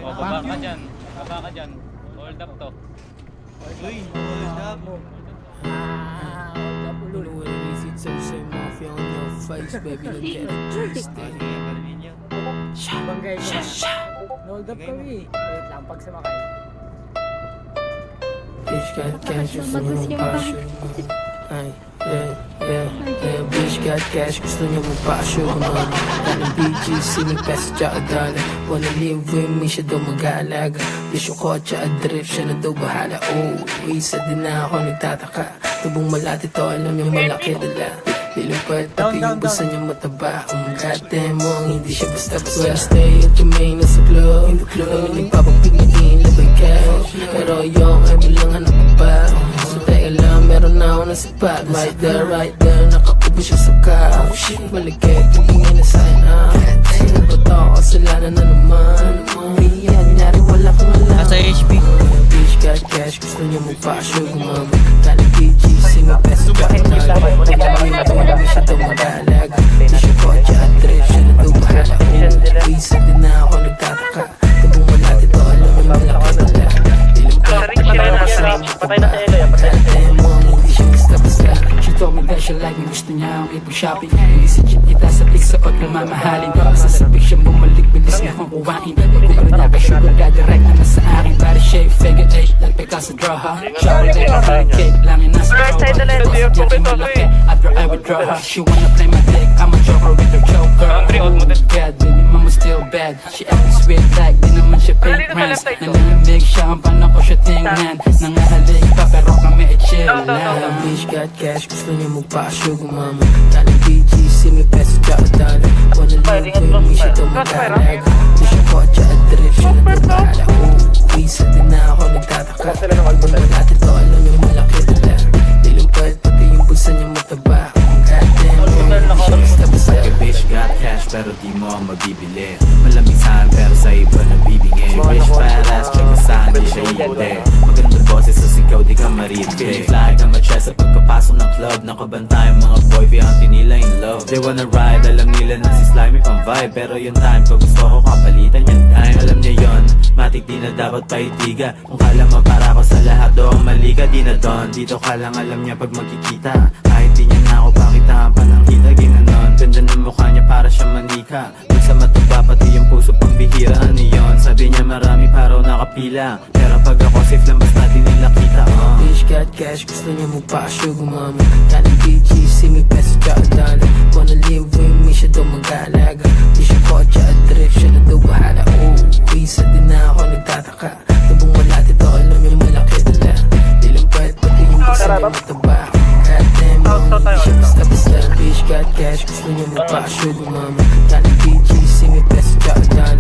O, baba ka dyan. Baba ka dyan. Hold up to. Uy, hold up. Easy to say mafia on your face, baby, don't get it twisted. Banggay ko na. Hold up kami. Wait lang, pag sumakay. Bitch got cash, gusto niya magpasyo. Ay, yeah, bitch got cash, gusto niya magpasyo. Galing BGC, may peso tsaka dollar. Wanna live with me, siya daw mag-aalaga. Bitch yung kotse at drift, siya na daw bahala. Oh, isa din na ako nagtataka. Tubong malati to, alam niya malaki dala. Lilumpad, pati yung gusto niya mataba. Goddamn mo, hindi siya basta-basta. Wednesday at Jermaine na sa club. Namin nagpapapigilin, labay cash. Pero yung ay bilang hanap ko pa. So teka lang, meron na ako na sapat. Right there, nakaupo siya sa couch. Malikit, tingin na sign up. Sino ba to? Kasalanan na naman. Yan, nyari wala kang alam. Nasa HP. Bitch got cash, gusto niya magpasyo. Gumama, galing BGC, may peso ka. Hindi siya daw mag-aalaga. Di siya kotse at drift, siya na daw bahala. Isa din na ako nagtataka. Tabong malati to, alam mo malaki dala. Patay na sa elo yan, patay na sa elo. Mo, hindi siya basta-basta. She told me that she like me, gusto niya akong ipag-shopping. Inisip kita sa pics sa pagmamahalin. Basta sa pics siyang bumalik, bilis niya akong kuwain. Pagkura niya kay sugar daddy, right na nasa akin. Body shape, figure eight, like Picasso draw her. Chocolate, chocolate cake, langin nasa drawer. Basta dyan malaki, after I withdraw her. She wanna play my dick, I'm a joker with her choker. Oh God, baby mama still bad. She acting sweet like, di naman siya pay rents. Nanalamig siya, ang paano ko siya tingnan. Nangahalik pa, pero kami ay chill lang. Bitch got cash, gusto niya magpasyo, gumama. Galing BGC, may peso tsaka dollar. Wanna live with me, siya daw mag-aalaga. Di siya kotse at drift, siya na daw bahala. Oh, isa din na ako nagtataka. Malati to, alam niya malaki dala. Lilumpad, pati yung bulsa niya mataba. Goddamn, hindi siya basta-basta. Bitch got cash pero di mo ang mabibili. Malamig saan pero sa iba nabibigay. Rich fat ass check saan di siya iite. Magandang boses sa sigaw di ka maririnig. Flag na matches sa pagkapasok ng club. Nakabantay ang mga boy fiyanti nila in love. They wanna ride, alam nila na si Slimy pang vibe. Pero yung time pag gusto ko kapalitan yung time. Alam niya yon, matik di na dapat paitiga. Kung kala mo para ako sa lahat doon mali ka di na doon. Dito ka lang alam niya pag magkikita. Kahit di niya na ako pakita ang panangkita ginanon. Ganda ng mukha niya para siya manika. Pag sa mataba pati yung puso pang bihira. Ano yun? Sabi niya marami paraw nakapila. Pero pag ako safe lang basta di nila kita. Bitch got cash, gusto niya magpasyo, gumama. Galing BGC, may peso tsaka dollar. Wanna live with me, siya daw mag-aalaga. Di siya kotse at drift, siya na daw bahala. Oh, isa din na ako nagtataka. Tabong malati to, alam niya malaki dala. Lilumpad, pati yung bulsa niya mataba. Goddamn, hindi siya basta-basta. Bitch got cash, gusto niya magpasyo, gumama. Galing BGC, may peso tsaka dollar.